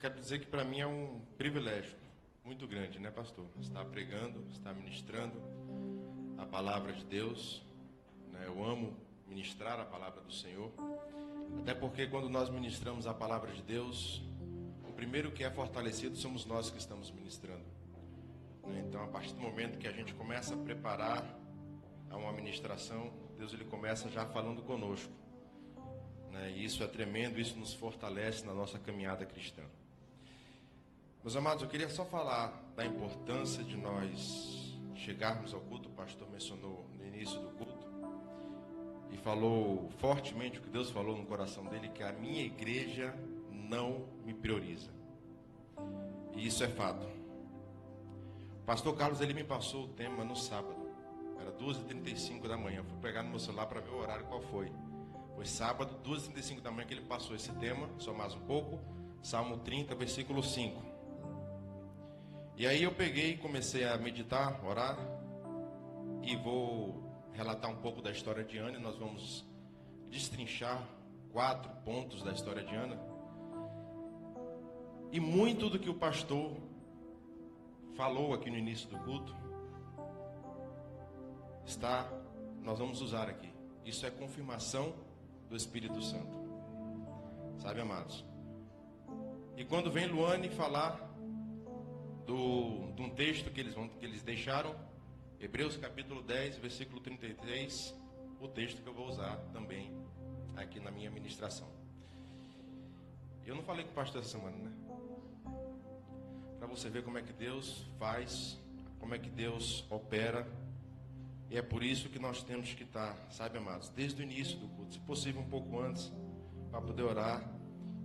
quero dizer que para mim é um privilégio muito grande, né, pastor? Estar pregando, estar ministrando a palavra de Deus, né? Eu amo ministrar a palavra do Senhor, até porque quando nós ministramos a palavra de Deus, o primeiro que é fortalecido somos nós que estamos ministrando, né? Então, a partir do momento que a gente começa a preparar a uma ministração, Deus ele começa já falando conosco, né? E isso é tremendo, isso nos fortalece na nossa caminhada cristã. Meus amados, eu queria só falar da importância de nós chegarmos ao culto. O pastor mencionou no início do culto e falou fortemente o que Deus falou no coração dele, que a minha igreja não me prioriza. E isso é fato. O pastor Carlos ele me passou o tema no sábado, era 2h35 da manhã. Eu fui pegar no meu celular para ver o horário qual foi. Foi sábado, 2h35 da manhã que ele passou esse tema, só mais um pouco, Salmo 30, versículo 5. E aí eu peguei e comecei a meditar, orar, e vou relatar um pouco da história de Ana. Nós vamos destrinchar 4 pontos da história de Ana. E muito do que o pastor falou aqui no início do culto, nós vamos usar aqui. Isso é confirmação do Espírito Santo. Sabe, amados? E quando vem Luane falar de um texto que eles deixaram, Hebreus capítulo 10, versículo 33, o texto que eu vou usar também aqui na minha ministração. Eu não falei com o pastor essa semana, né? Para você ver como é que Deus faz, como é que Deus opera. E é por isso que nós temos que estar, sabe, amados, desde o início do culto, se possível um pouco antes, para poder orar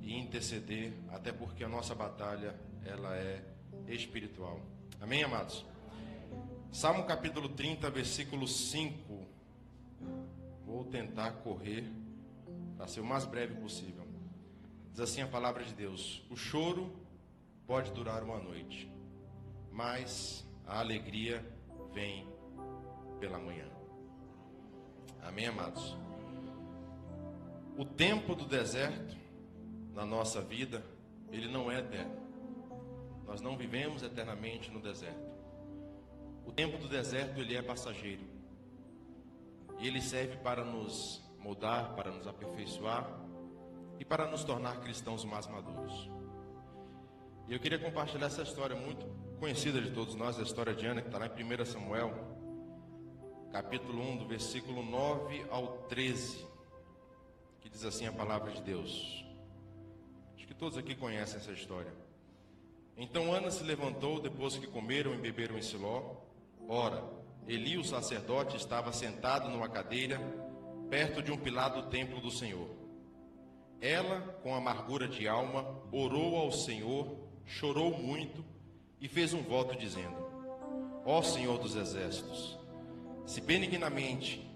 e interceder, até porque a nossa batalha, ela é espiritual. Amém, amados? Salmo capítulo 30, versículo 5. Vou tentar correr para ser o mais breve possível. Diz assim a palavra de Deus: o choro pode durar uma noite, mas a alegria vem pela manhã. Amém, amados? O tempo do deserto na nossa vida, ele não é eterno. Nós não vivemos eternamente no deserto. O tempo do deserto, ele é passageiro. E ele serve para nos moldar, para nos aperfeiçoar e para nos tornar cristãos mais maduros. E eu queria compartilhar essa história muito conhecida de todos nós, a história de Ana, que está lá em 1 Samuel, capítulo 1, do versículo 9 ao 13, que diz assim a palavra de Deus. Acho que todos aqui conhecem essa história. Então Ana se levantou depois que comeram e beberam em Siló. Ora, Eli, o sacerdote, estava sentado numa cadeira perto de um pilar do templo do Senhor. Ela, com amargura de alma, orou ao Senhor, chorou muito e fez um voto dizendo: ó Senhor dos exércitos, se benignamente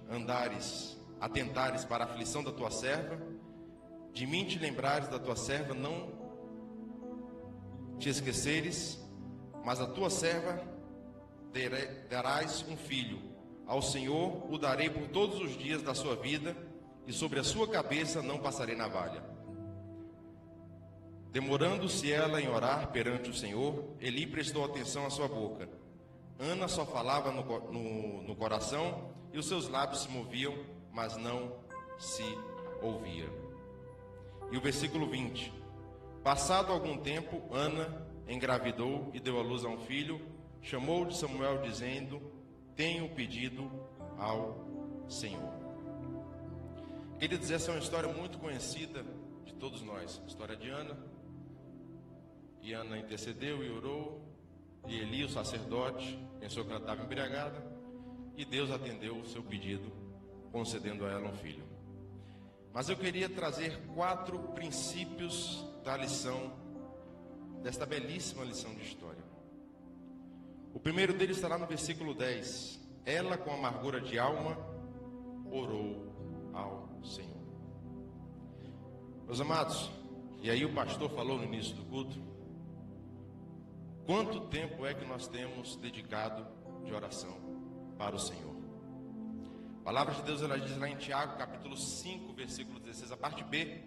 atentares para a aflição da tua serva, de mim te lembrares da tua serva, não te esqueceres, mas a tua serva darás um filho. Ao Senhor o darei por todos os dias da sua vida, e sobre a sua cabeça não passarei navalha. Demorando-se ela em orar perante o Senhor, Eli prestou atenção à sua boca. Ana só falava no coração, e os seus lábios se moviam, mas não se ouvia. E o versículo 20. Passado algum tempo, Ana engravidou e deu à luz a um filho. Chamou de Samuel, dizendo: tenho pedido ao Senhor. Queria dizer, essa é uma história muito conhecida de todos nós. A história de Ana. E Ana intercedeu e orou. E Eli, o sacerdote, pensou que ela estava embriagada. E Deus atendeu o seu pedido, concedendo a ela um filho. Mas eu queria trazer 4 princípios da lição, desta belíssima lição de história. O primeiro deles está lá no versículo 10. Ela, com amargura de alma, orou ao Senhor. Meus amados, e aí o pastor falou no início do culto, quanto tempo é que nós temos dedicado de oração para o Senhor? A palavra de Deus, ela diz lá em Tiago, capítulo 5, versículo 16, a parte B: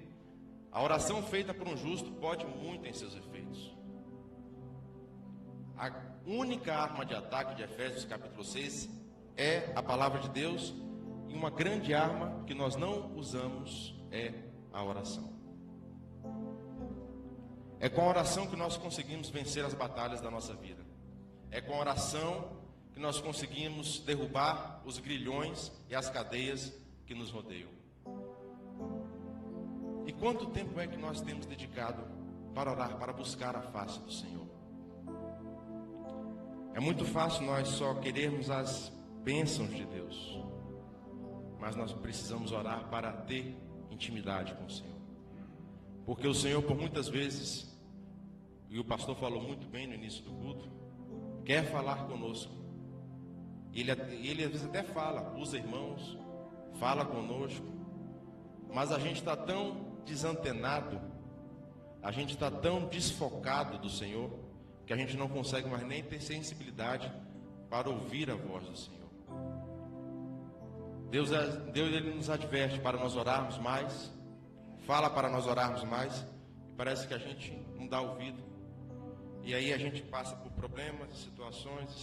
a oração feita por um justo pode muito em seus efeitos. A única arma de ataque de Efésios capítulo 6 é a palavra de Deus, e uma grande arma que nós não usamos é a oração. É com a oração que nós conseguimos vencer as batalhas da nossa vida. É com a oração que nós conseguimos derrubar os grilhões e as cadeias que nos rodeiam. E quanto tempo é que nós temos dedicado para orar, para buscar a face do Senhor? É muito fácil nós só querermos as bênçãos de Deus, mas nós precisamos orar para ter intimidade com o Senhor. Porque o Senhor, por muitas vezes, e o pastor falou muito bem no início do culto, quer falar conosco. Ele às vezes até fala, usa irmãos, fala conosco, mas a gente está tão desantenado, a gente está tão desfocado do Senhor, que a gente não consegue mais nem ter sensibilidade para ouvir a voz do Senhor. Deus ele nos adverte para nós orarmos mais, fala para nós orarmos mais, e parece que a gente não dá ouvido. E aí a gente passa por problemas, situações,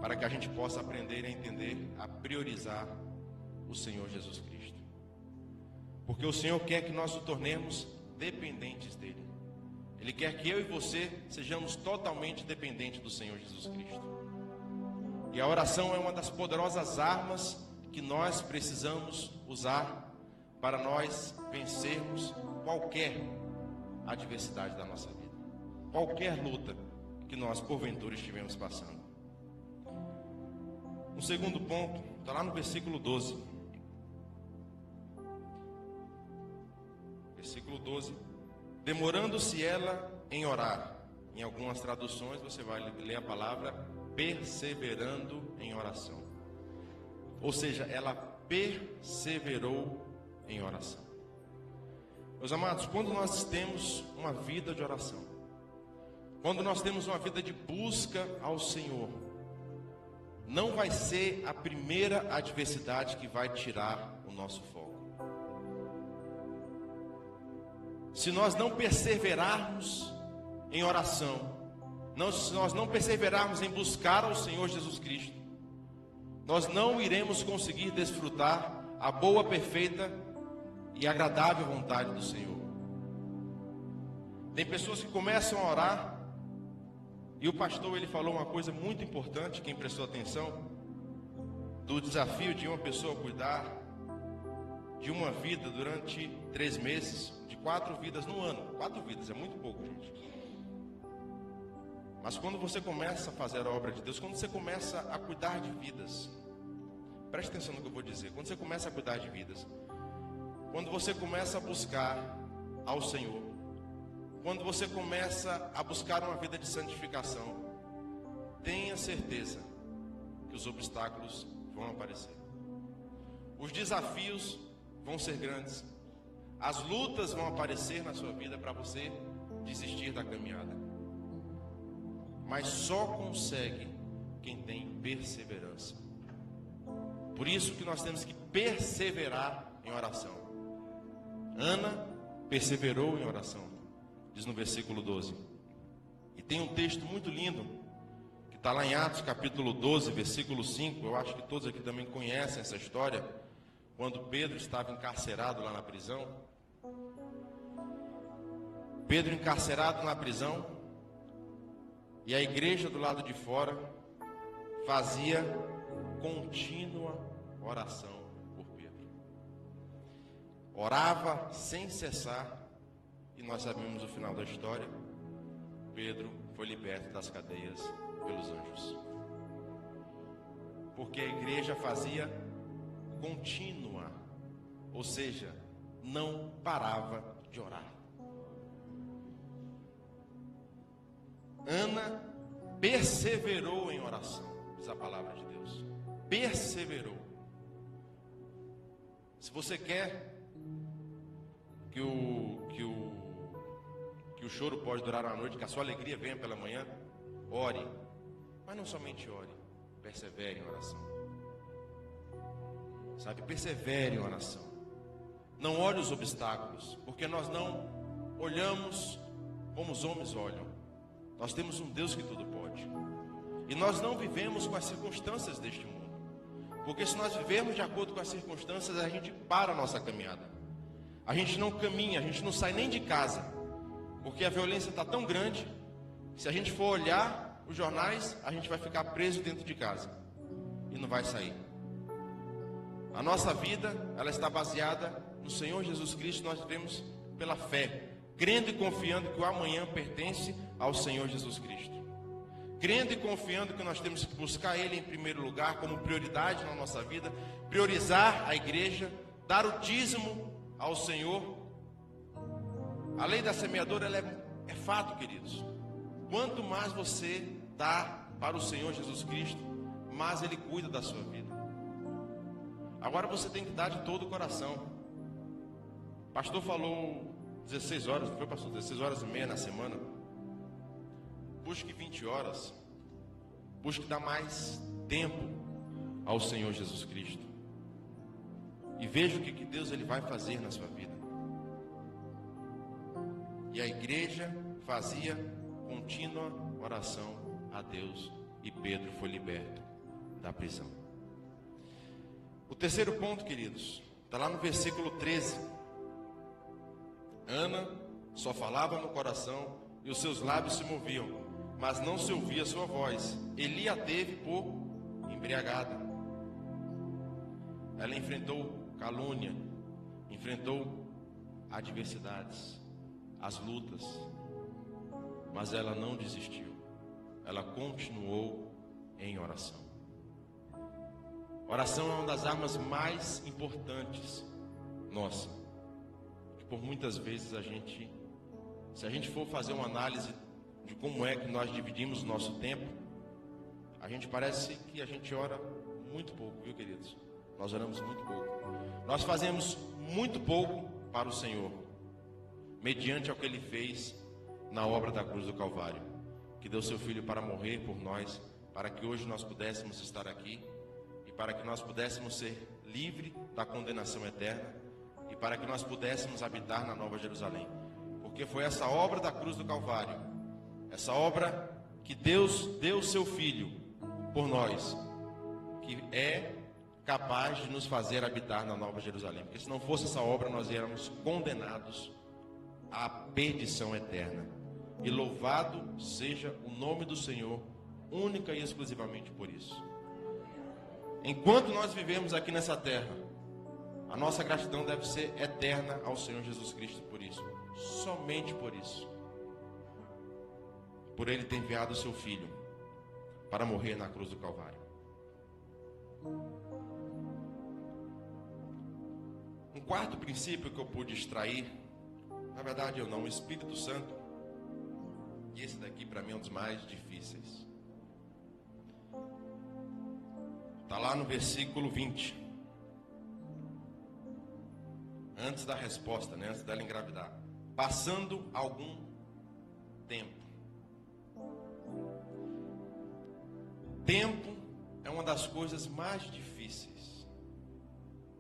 para que a gente possa aprender a entender, a priorizar o Senhor Jesus Cristo. Porque o Senhor quer que nós nos tornemos dependentes dEle. Ele quer que eu e você sejamos totalmente dependentes do Senhor Jesus Cristo. E a oração é uma das poderosas armas que nós precisamos usar para nós vencermos qualquer adversidade da nossa vida, qualquer luta que nós porventura estivemos passando. Um segundo ponto está lá no versículo 12. Versículo 12. Demorando-se ela em orar. Em algumas traduções você vai ler a palavra perseverando em oração. Ou seja, ela perseverou em oração. Meus amados, quando nós temos uma vida de oração, quando nós temos uma vida de busca ao Senhor, não vai ser a primeira adversidade que vai tirar o nosso foco. Se nós não perseverarmos em oração, se nós não perseverarmos em buscar ao Senhor Jesus Cristo, nós não iremos conseguir desfrutar a boa, perfeita e agradável vontade do Senhor. Tem pessoas que começam a orar, e o pastor ele falou uma coisa muito importante, quem prestou atenção, do desafio de uma pessoa cuidar de uma vida durante 3 meses, de 4 vidas no ano. 4 vidas é muito pouco, gente. Mas quando você começa a fazer a obra de Deus, quando você começa a cuidar de vidas, preste atenção no que eu vou dizer. Quando você começa a cuidar de vidas, quando você começa a buscar ao Senhor, quando você começa a buscar uma vida de santificação, tenha certeza que os obstáculos vão aparecer. Os desafios vão ser grandes. As lutas vão aparecer na sua vida para você desistir da caminhada. Mas só consegue quem tem perseverança. Por isso que nós temos que perseverar em oração. Ana perseverou em oração, diz no versículo 12. E tem um texto muito lindo, que está lá em Atos capítulo 12, versículo 5. Eu acho que todos aqui também conhecem essa história. Quando Pedro estava encarcerado lá na prisão. Pedro encarcerado na prisão, e a igreja do lado de fora fazia contínua oração por Pedro. Orava sem cessar, e nós sabemos o final da história. Pedro foi liberto das cadeias pelos anjos. Porque a igreja fazia contínua, ou seja, não parava de orar. Ana perseverou em oração, diz a palavra de Deus. Perseverou. Se você quer que o choro pode durar uma noite, que a sua alegria venha pela manhã, ore. Mas não somente ore, persevere em oração. Sabe, persevere em oração. Não olhe os obstáculos, porque nós não olhamos como os homens olham. Nós temos um Deus que tudo pode. E nós não vivemos com as circunstâncias deste mundo. Porque se nós vivermos de acordo com as circunstâncias, a gente para a nossa caminhada. A gente não caminha, a gente não sai nem de casa. Porque a violência está tão grande, que se a gente for olhar os jornais, a gente vai ficar preso dentro de casa. E não vai sair. A nossa vida, ela está baseada no Senhor Jesus Cristo. Nós vivemos pela fé, crendo e confiando que o amanhã pertence ao Senhor Jesus Cristo. Crendo e confiando que nós temos que buscar Ele em primeiro lugar, como prioridade na nossa vida, priorizar a igreja, dar o dízimo ao Senhor. A lei da semeadora, ela é fato, queridos. Quanto mais você dá para o Senhor Jesus Cristo, mais Ele cuida da sua vida. Agora você tem que dar de todo o coração. O pastor falou 16 horas, não foi, pastor? 16 horas e meia na semana. Busque 20 horas. Busque dar mais tempo ao Senhor Jesus Cristo. E veja o que Deus ele vai fazer na sua vida. E a igreja fazia contínua oração a Deus. E Pedro foi liberto da prisão. O terceiro ponto, queridos, está lá no versículo 13. Ana só falava no coração e os seus lábios se moviam, mas não se ouvia sua voz. Eli a teve por embriagada. Ela enfrentou calúnia, enfrentou adversidades, as lutas, mas ela não desistiu. Ela continuou em oração. Oração é uma das armas mais importantes nossa. Por muitas vezes se a gente for fazer uma análise de como é que nós dividimos o nosso tempo, a gente parece que a gente ora muito pouco, viu, queridos? Nós oramos muito pouco. Nós fazemos muito pouco para o Senhor, mediante ao que Ele fez na obra da cruz do Calvário, que deu seu Filho para morrer por nós, para que hoje nós pudéssemos estar aqui, e para que nós pudéssemos ser livres da condenação eterna, e para que nós pudéssemos habitar na Nova Jerusalém. Porque foi essa obra da cruz do Calvário, essa obra que Deus deu seu Filho por nós, que é capaz de nos fazer habitar na Nova Jerusalém. Porque se não fosse essa obra, nós éramos condenados à perdição eterna. E louvado seja o nome do Senhor, única e exclusivamente por isso. Enquanto nós vivemos aqui nessa terra, a nossa gratidão deve ser eterna ao Senhor Jesus Cristo por isso. Somente por isso. Por Ele ter enviado o seu Filho para morrer na cruz do Calvário. Um quarto princípio que eu pude extrair, na verdade eu não, o Espírito Santo, e esse daqui para mim é um dos mais difíceis. Está lá no versículo 20. Antes da resposta, né? Antes dela engravidar. Passando algum tempo. Tempo é uma das coisas mais difíceis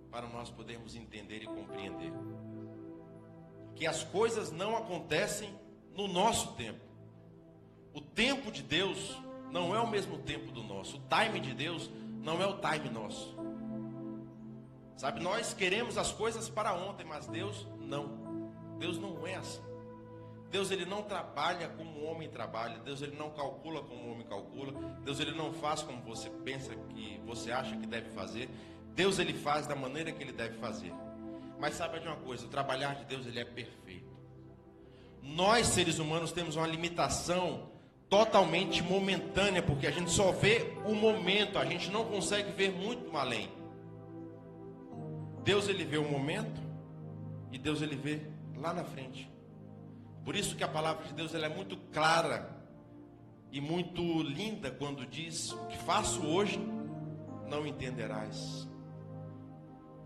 para nós podermos entender e compreender. Que as coisas não acontecem no nosso tempo. O tempo de Deus não é o mesmo tempo do nosso. O time de Deus não é o time nosso. Sabe, nós queremos as coisas para ontem, mas Deus não. Deus não é assim. Deus ele não trabalha como o homem trabalha. Deus ele não calcula como o homem calcula. Deus ele não faz como você pensa que você acha que deve fazer. Deus ele faz da maneira que ele deve fazer. Mas sabe de uma coisa, o trabalhar de Deus ele é perfeito. Nós seres humanos temos uma limitação totalmente momentânea, porque a gente só vê o momento, a gente não consegue ver muito além. Deus ele vê o momento e Deus ele vê lá na frente. Por isso que a palavra de Deus ela é muito clara e muito linda quando diz: o que faço hoje não entenderás.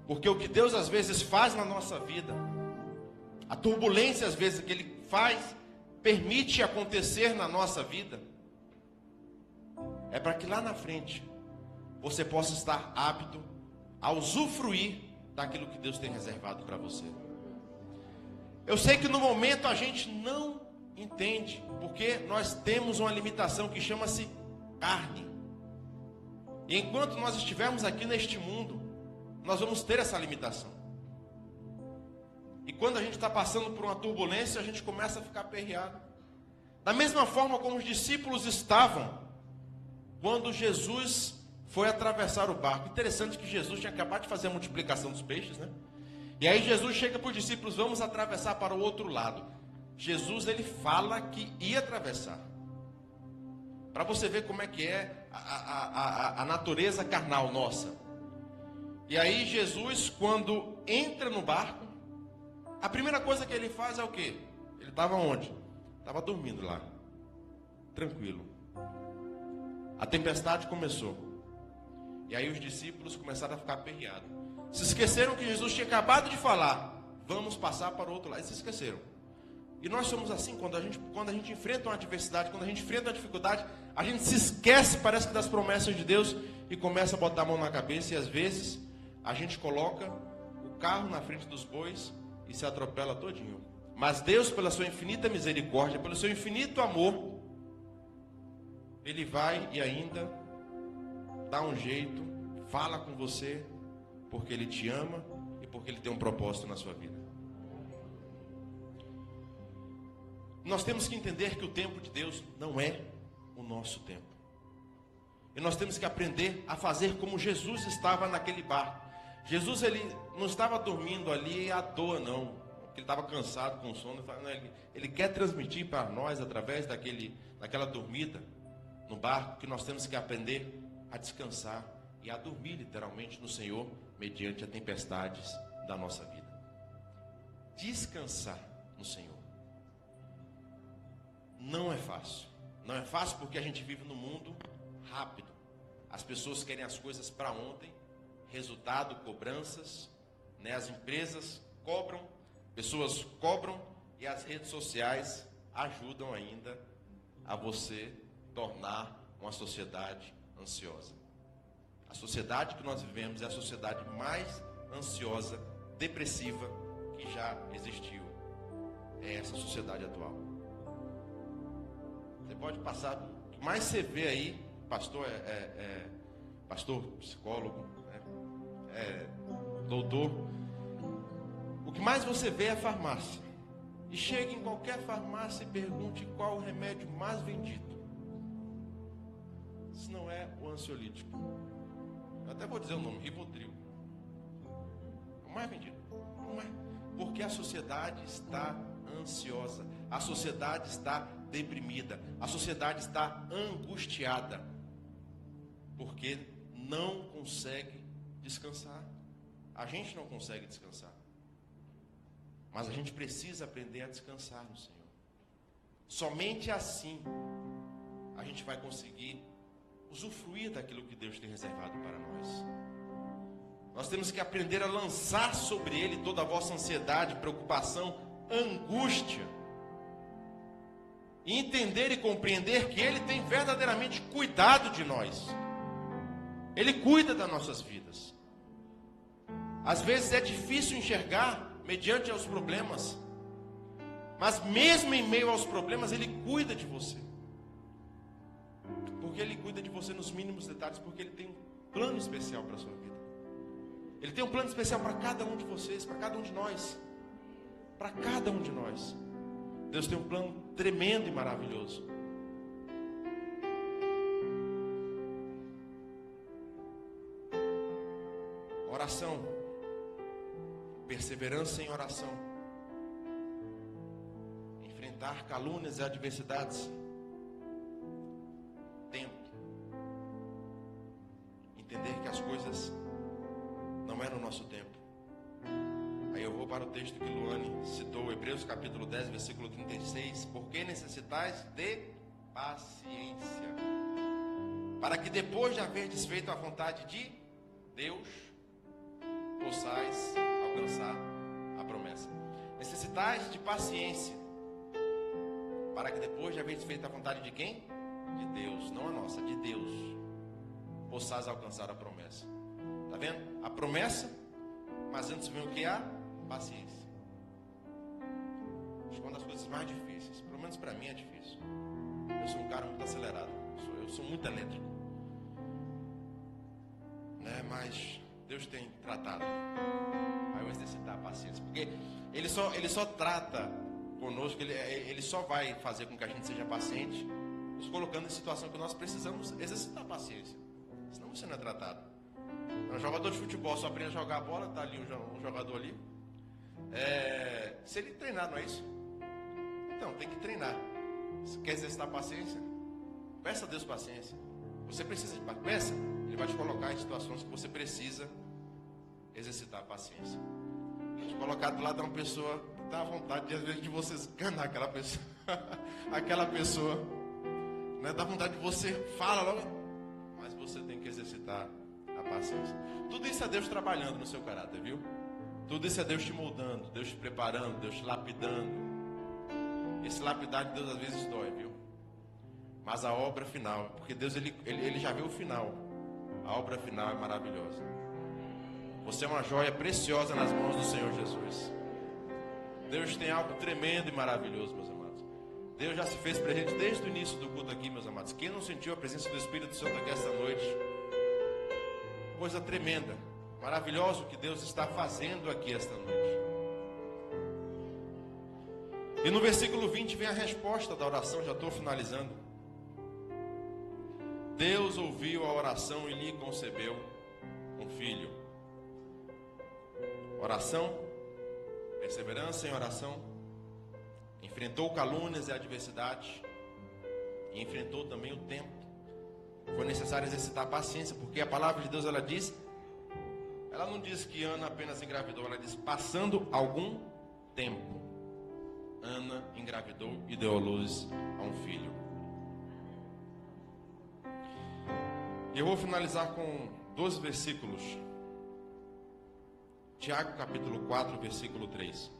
Porque o que Deus às vezes faz na nossa vida, a turbulência às vezes que Ele faz, permite acontecer na nossa vida, é para que lá na frente você possa estar apto a usufruir daquilo que Deus tem reservado para você. Eu sei que no momento a gente não entende, porque nós temos uma limitação que chama-se carne. E enquanto nós estivermos aqui neste mundo, nós vamos ter essa limitação. E quando a gente está passando por uma turbulência, a gente começa a ficar aperreado. Da mesma forma como os discípulos estavam quando Jesus foi atravessar o barco. Interessante que Jesus tinha acabado de fazer a multiplicação dos peixes, né? E aí Jesus chega para os discípulos: vamos atravessar para o outro lado. Jesus, ele fala que ia atravessar. Para você ver como é que é a natureza carnal nossa. E aí Jesus, quando entra no barco, a primeira coisa que ele faz é o quê? Ele estava onde? Estava dormindo lá, tranquilo. A tempestade começou. E aí os discípulos começaram a ficar aperreados. Se esqueceram que Jesus tinha acabado de falar: vamos passar para o outro lado. E se esqueceram. E nós somos assim, quando a gente enfrenta uma adversidade, quando a gente enfrenta uma dificuldade, a gente se esquece, parece que, das promessas de Deus e começa a botar a mão na cabeça. E às vezes a gente coloca o carro na frente dos bois e se atropela todinho. Mas Deus, pela sua infinita misericórdia, pelo seu infinito amor, Ele vai e ainda dá um jeito, fala com você, porque Ele te ama e porque Ele tem um propósito na sua vida. Nós temos que entender que o tempo de Deus não é o nosso tempo. E nós temos que aprender a fazer como Jesus estava naquele barco. Jesus, ele não estava dormindo ali à toa, não. Ele estava cansado, com sono. Ele quer transmitir para nós, através daquela dormida no barco, que nós temos que aprender a descansar e a dormir literalmente no Senhor, mediante as tempestades da nossa vida. Descansar no Senhor não é fácil. Não é fácil porque a gente vive num mundo rápido. As pessoas querem as coisas para ontem, resultado, cobranças, né? As empresas cobram, pessoas cobram, e as redes sociais ajudam ainda a você tornar uma sociedade ansiosa. A sociedade que nós vivemos é a sociedade mais ansiosa, depressiva que já existiu. É essa sociedade atual. Você pode passar, o que mais você vê aí, pastor pastor, psicólogo, doutor, o que mais você vê é farmácia. E chega em qualquer farmácia e pergunte qual o remédio mais vendido. Isso não é o ansiolítico. Eu até vou dizer o nome: Rivotril. O mais vendido. Não é. Porque a sociedade está ansiosa. A sociedade está deprimida. A sociedade está angustiada. Porque não consegue descansar. A gente não consegue descansar. Mas a gente precisa aprender a descansar no Senhor. Somente assim a gente vai conseguir usufruir daquilo que Deus tem reservado para nós. Nós temos que aprender a lançar sobre Ele toda a vossa ansiedade, preocupação, angústia. E entender e compreender que Ele tem verdadeiramente cuidado de nós. Ele cuida das nossas vidas. Às vezes é difícil enxergar mediante aos problemas, mas mesmo em meio aos problemas, Ele cuida de você. Porque Ele cuida de você nos mínimos detalhes, porque Ele tem um plano especial para a sua vida. Ele tem um plano especial para cada um de vocês, para cada um de nós. Para cada um de nós. Deus tem um plano tremendo e maravilhoso. Oração. Perseverança em oração. Enfrentar calúnias e adversidades. Tempo. Entender que as coisas não é no nosso tempo. Aí eu vou para o texto que Luane citou, Hebreus capítulo 10, versículo 36. Porque necessitais de paciência, para que depois de haver desfeito a vontade de Deus, possais alcançar a promessa. Necessitais de paciência, para que depois de haver desfeito a vontade de quem? De Deus, não a nossa, de Deus, possais alcançar a promessa. Está vendo? A promessa, mas antes vem o que? A paciência. Acho que uma das coisas mais difíceis. Pelo menos para mim é difícil. Eu sou um cara muito acelerado. Eu sou muito elétrico. Né? Mas Deus tem tratado. Vai eu exercitar a paciência. Porque Ele só trata conosco, ele só vai fazer com que a gente seja paciente, nos colocando em situação que nós precisamos exercitar a paciência. Senão você não é tratado. Um jogador de futebol só aprende a jogar a bola, está ali um jogador ali. Se ele treinar, não é isso? Então, tem que treinar. Se quer exercitar a paciência, peça a Deus paciência. Você precisa de paciência, Ele vai te colocar em situações que você precisa exercitar a paciência. Vai te colocar do lado de uma pessoa, dá vontade às vezes de você esganar aquela pessoa. Aquela pessoa, né? Dá vontade de você falar logo, mas você tem que exercitar a paciência. Tudo isso é Deus trabalhando no seu caráter, viu? Tudo isso é Deus te moldando, Deus te preparando, Deus te lapidando. Esse lapidar de Deus às vezes dói, viu? Mas a obra final, porque Deus ele já viu o final. A obra final é maravilhosa. Você é uma joia preciosa nas mãos do Senhor Jesus. Deus tem algo tremendo e maravilhoso, meus amados. Deus já se fez presente desde o início do culto aqui, meus amados. Quem não sentiu a presença do Espírito Santo aqui esta noite? Coisa tremenda, maravilhosa o que Deus está fazendo aqui esta noite. E no versículo 20 vem a resposta da oração, já estou finalizando. Deus ouviu a oração e lhe concebeu um filho. Oração, perseverança em oração, enfrentou calúnias e adversidade, e enfrentou também o tempo. Foi necessário exercitar a paciência, porque a palavra de Deus, ela não diz que Ana apenas engravidou, ela diz, passando algum tempo, Ana engravidou e deu à luz a um filho. Eu vou finalizar com 12 versículos. Tiago capítulo 4, versículo 3.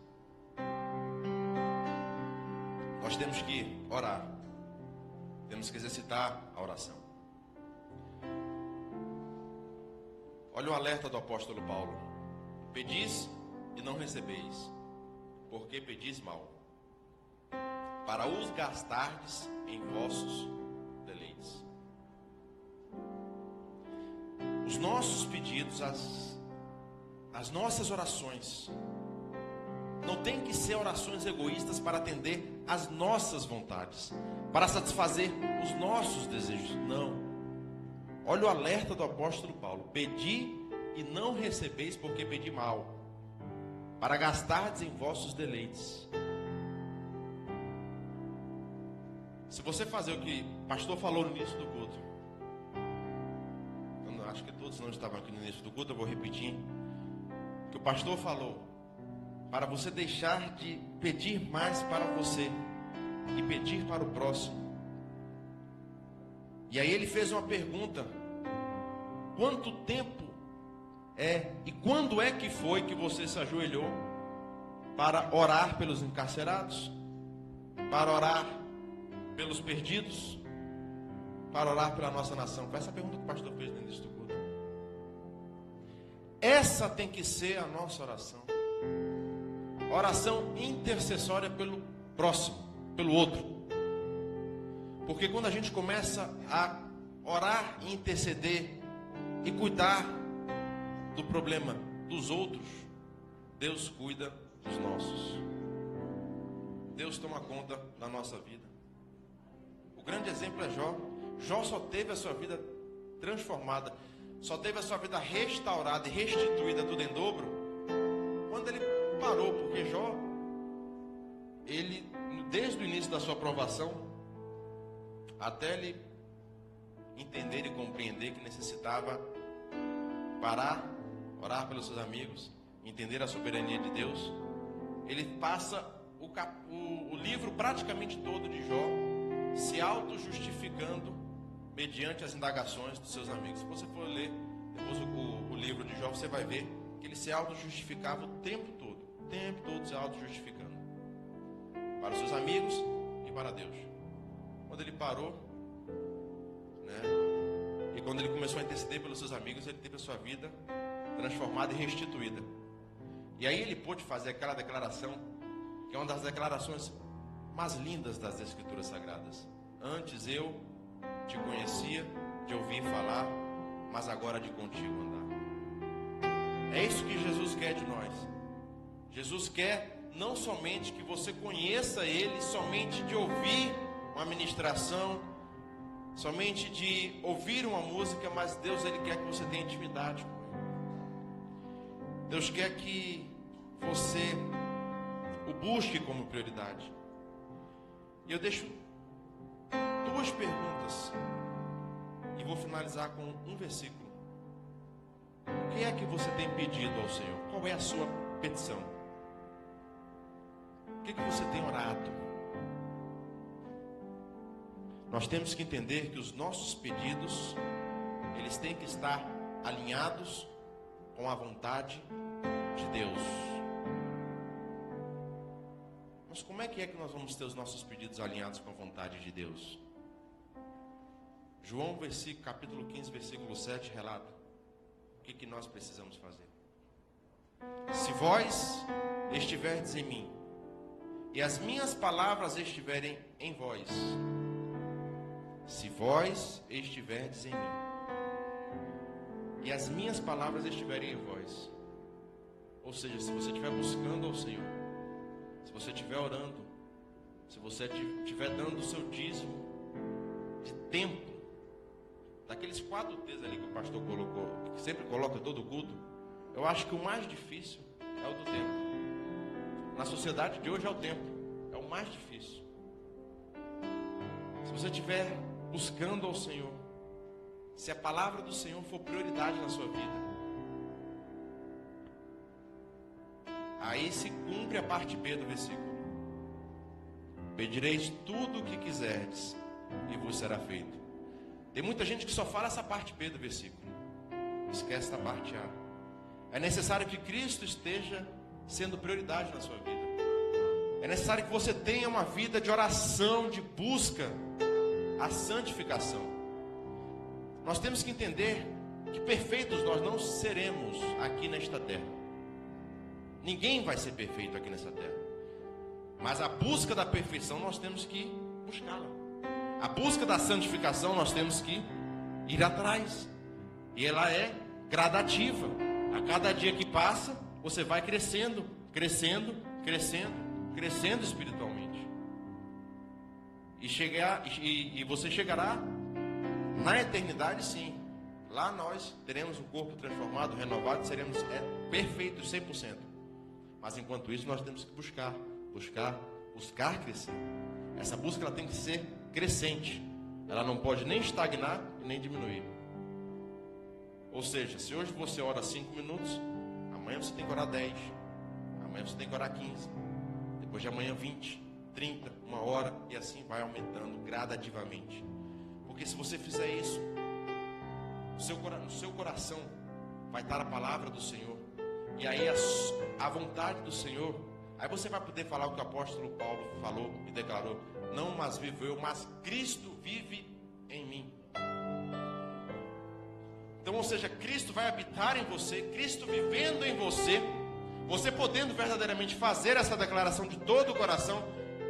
Nós temos que orar. Temos que exercitar a oração. Olha o alerta do apóstolo Paulo. Pedis e não recebeis, porque pedis mal, para os gastardes em vossos deleites. Os nossos pedidos, as nossas orações, não tem que ser orações egoístas para atender às nossas vontades, para satisfazer os nossos desejos. Não. Olha o alerta do apóstolo Paulo. Pedi e não recebeis, porque pedi mal, para gastardes em vossos deleites. Se você fazer o que o pastor falou no início do culto, eu acho que todos não estavam aqui no início do culto, eu vou repetir o que o pastor falou, para você deixar de pedir mais para você e pedir para o próximo. E aí ele fez uma pergunta: quanto tempo é e quando é que foi que você se ajoelhou para orar pelos encarcerados, para orar pelos perdidos, para orar pela nossa nação? Foi essa pergunta que o pastor fez no início do culto. Essa tem que ser a nossa oração. Oração intercessória pelo próximo, pelo outro. Porque quando a gente começa a orar e interceder e cuidar do problema dos outros, Deus cuida dos nossos. Deus toma conta da nossa vida. O grande exemplo é Jó. Jó só teve a sua vida transformada, só teve a sua vida restaurada e restituída tudo em dobro quando ele parou, porque Jó, ele, desde o início da sua provação, até ele entender e compreender que necessitava parar, orar pelos seus amigos, entender a soberania de Deus, ele passa o livro praticamente todo de Jó se auto-justificando mediante as indagações dos seus amigos. Se você for ler depois o livro de Jó, você vai ver que ele se auto-justificava o tempo todo se auto-justificando para os seus amigos e para Deus. Quando ele parou, né, e quando ele começou a interceder pelos seus amigos, ele teve a sua vida transformada e restituída. E aí ele pôde fazer aquela declaração, que é uma das declarações mais lindas das Escrituras Sagradas. Antes eu te conhecia, de ouvir falar, mas agora de contigo andar. É isso que Jesus quer de nós. Jesus quer não somente que você conheça Ele, somente de ouvir uma ministração, somente de ouvir uma música, mas Deus, Ele quer que você tenha intimidade com Ele. Deus quer que você o busque como prioridade. E eu deixo 2 perguntas e vou finalizar com um versículo. O que é que você tem pedido ao Senhor? Qual é a sua petição? O que você tem orado? Nós temos que entender que os nossos pedidos, eles têm que estar alinhados com a vontade de Deus. Mas como é que nós vamos ter os nossos pedidos alinhados com a vontade de Deus? João, capítulo 15, versículo 7, relata o que nós precisamos fazer. Se vós estiverdes em mim, e as minhas palavras estiverem em vós, se vós estiverdes em mim, e as minhas palavras estiverem em vós, ou seja, se você estiver buscando ao Senhor, se você estiver orando, se você estiver dando o seu dízimo de tempo, daqueles 4 T's ali que o pastor colocou, que sempre coloca todo culto, eu acho que o mais difícil é o do tempo. Na sociedade de hoje é o tempo, é o mais difícil. Se você estiver buscando ao Senhor, se a palavra do Senhor for prioridade na sua vida, aí se cumpre a parte B do versículo. Pedireis tudo o que quiserdes e vos será feito. Tem muita gente que só fala essa parte B do versículo, esquece da parte A. É necessário que Cristo esteja sendo prioridade na sua vida. É necessário que você tenha uma vida de oração, de busca à santificação. Nós temos que entender que perfeitos nós não seremos aqui nesta terra. Ninguém vai ser perfeito aqui nessa terra. Mas a busca da perfeição nós temos que buscá-la. A busca da santificação nós temos que ir atrás. E ela é gradativa. A cada dia que passa, você vai crescendo, crescendo, crescendo, crescendo espiritualmente. E você chegará na eternidade, sim. Lá nós teremos um corpo transformado, renovado, seremos perfeitos 100%. Mas enquanto isso nós temos que buscar crescer. Essa busca ela tem que ser crescente. Ela não pode nem estagnar e nem diminuir. Ou seja, se hoje você ora 5 minutos, amanhã você tem que orar 10, amanhã você tem que orar 15, depois de amanhã 20, 30, 1 hora, e assim vai aumentando gradativamente. Porque se você fizer isso, no seu coração vai estar a palavra do Senhor, e aí a vontade do Senhor, aí você vai poder falar o que o apóstolo Paulo falou e declarou: não mais vivo eu, mas Cristo vive em mim. Então, ou seja, Cristo vai habitar em você, Cristo vivendo em você, você podendo verdadeiramente fazer essa declaração de todo o coração,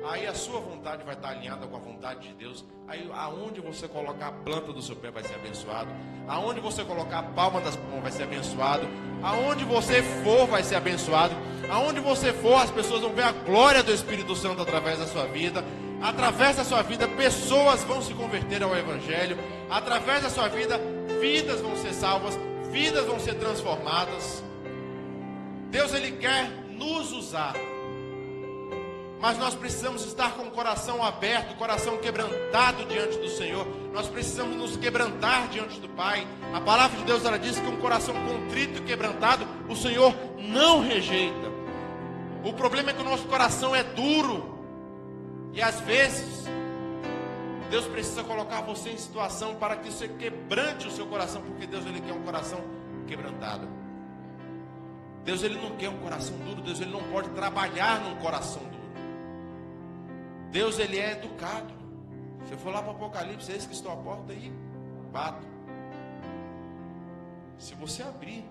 aí a sua vontade vai estar alinhada com a vontade de Deus. Aí aonde você colocar a planta do seu pé vai ser abençoado, aonde você colocar a palma das mãos vai ser abençoado, aonde você for vai ser abençoado, aonde você for as pessoas vão ver a glória do Espírito Santo através da sua vida. Através da sua vida, pessoas vão se converter ao Evangelho. Através da sua vida, vidas vão ser salvas, vidas vão ser transformadas. Deus, Ele quer nos usar, mas nós precisamos estar com o coração aberto, coração quebrantado diante do Senhor. Nós precisamos nos quebrantar diante do Pai. A palavra de Deus, ela diz que um coração contrito e quebrantado, o Senhor não rejeita. O problema é que o nosso coração é duro. E às vezes, Deus precisa colocar você em situação para que você quebrante o seu coração, porque Deus, Ele quer um coração quebrantado. Deus, Ele não quer um coração duro. Deus, Ele não pode trabalhar num coração duro. Deus, Ele é educado. Se eu for lá para o Apocalipse, eis que estou à porta e bato. Se você abrir,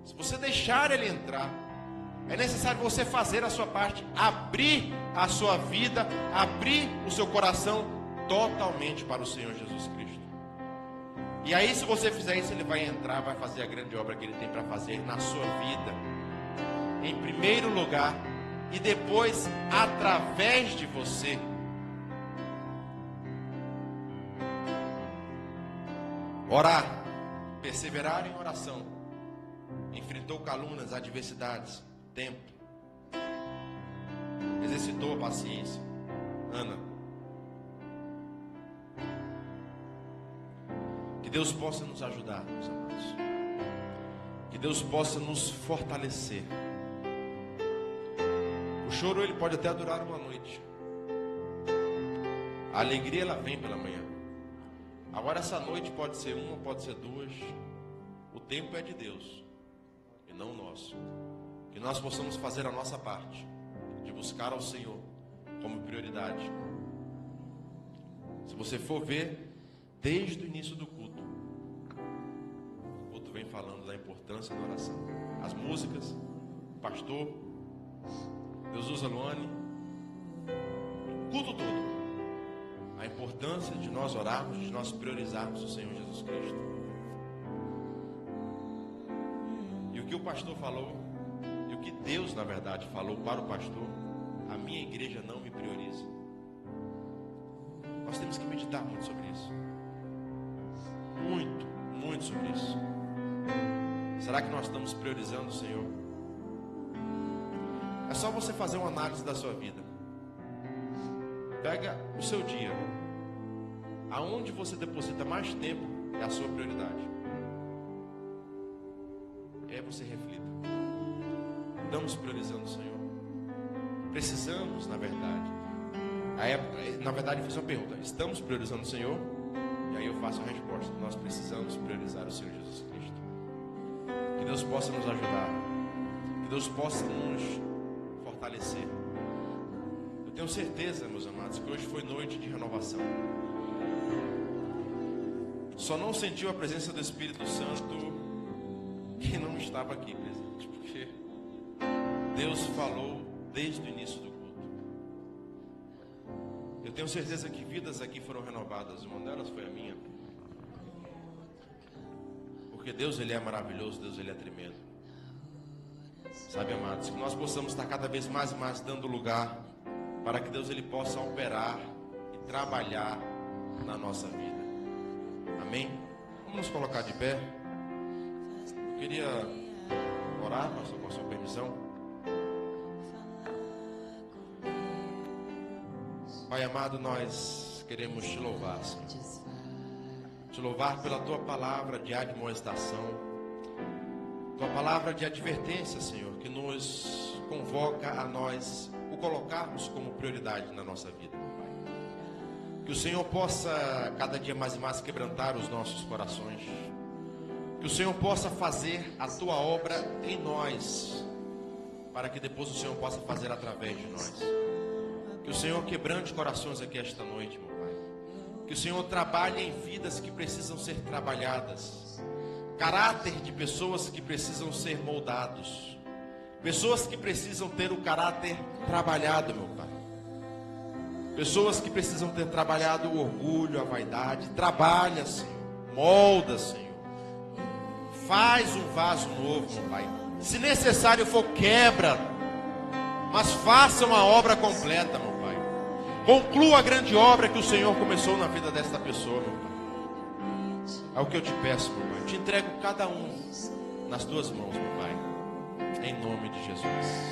se você deixar Ele entrar, É necessário você fazer a sua parte, abrir a sua vida, abrir o seu coração totalmente para o Senhor Jesus Cristo. E aí, se você fizer isso, Ele vai entrar, vai fazer a grande obra que Ele tem para fazer na sua vida, em primeiro lugar, e depois através de você. Orar, perseverar em oração, enfrentou calúnias, adversidades, tempo, exercitou a paciência. Ana, que Deus possa nos ajudar, meus amados, que Deus possa nos fortalecer. O choro, ele pode até durar uma noite, a alegria, ela vem pela manhã. Agora, essa noite pode ser uma, pode ser duas, o tempo é de Deus e não nosso. Que nós possamos fazer a nossa parte, de buscar ao Senhor como prioridade. Se você for ver, desde o início do culto, o culto vem falando da importância da oração. As músicas, o pastor, Deus usa Luane, o culto todo. A importância de nós orarmos, de nós priorizarmos o Senhor Jesus Cristo. E o que o pastor falou, e o que Deus, na verdade, falou para o pastor: a minha igreja não me prioriza. Nós temos que meditar muito sobre isso. Muito, muito sobre isso. Será que nós estamos priorizando o Senhor? É só você fazer uma análise da sua vida. Pega o seu dia. Aonde você deposita mais tempo é a sua prioridade. E aí você reflita. Estamos priorizando o Senhor? Precisamos, na verdade. Na verdade, eu fiz uma pergunta: estamos priorizando o Senhor? E aí eu faço a resposta: nós precisamos priorizar o Senhor Jesus Cristo. Que Deus possa nos ajudar. Que Deus possa nos fortalecer. Eu tenho certeza, meus amados, que hoje foi noite de renovação. Só não sentiu a presença do Espírito Santo quem não estava aqui presente, porque Deus falou desde o início do culto. Eu tenho certeza que vidas aqui foram renovadas. Uma delas foi a minha. Porque Deus, Ele é maravilhoso, Deus, Ele é tremendo. Sabe, amados, que nós possamos estar cada vez mais e mais dando lugar para que Deus, Ele possa operar e trabalhar na nossa vida. Amém? Vamos nos colocar de pé. Eu queria orar, pastor, com a sua permissão. Pai amado, nós queremos te louvar, Senhor. Te louvar pela tua palavra de admoestação, tua palavra de advertência, Senhor, que nos convoca a nós o colocarmos como prioridade na nossa vida, Pai. Que o Senhor possa cada dia mais e mais quebrantar os nossos corações. Que o Senhor possa fazer a tua obra em nós, para que depois o Senhor possa fazer através de nós. Que o Senhor quebrante corações aqui esta noite, meu Pai. Que o Senhor trabalhe em vidas que precisam ser trabalhadas. Caráter de pessoas que precisam ser moldados. Pessoas que precisam ter o caráter trabalhado, meu Pai. Pessoas que precisam ter trabalhado o orgulho, a vaidade. Trabalha, Senhor. Molda, Senhor. Faz um vaso novo, meu Pai. Se necessário for, quebra. Mas faça uma obra completa, meu Pai. Conclua a grande obra que o Senhor começou na vida desta pessoa, meu Pai. É o que eu te peço, meu Pai. Eu te entrego cada um nas tuas mãos, meu Pai. Em nome de Jesus.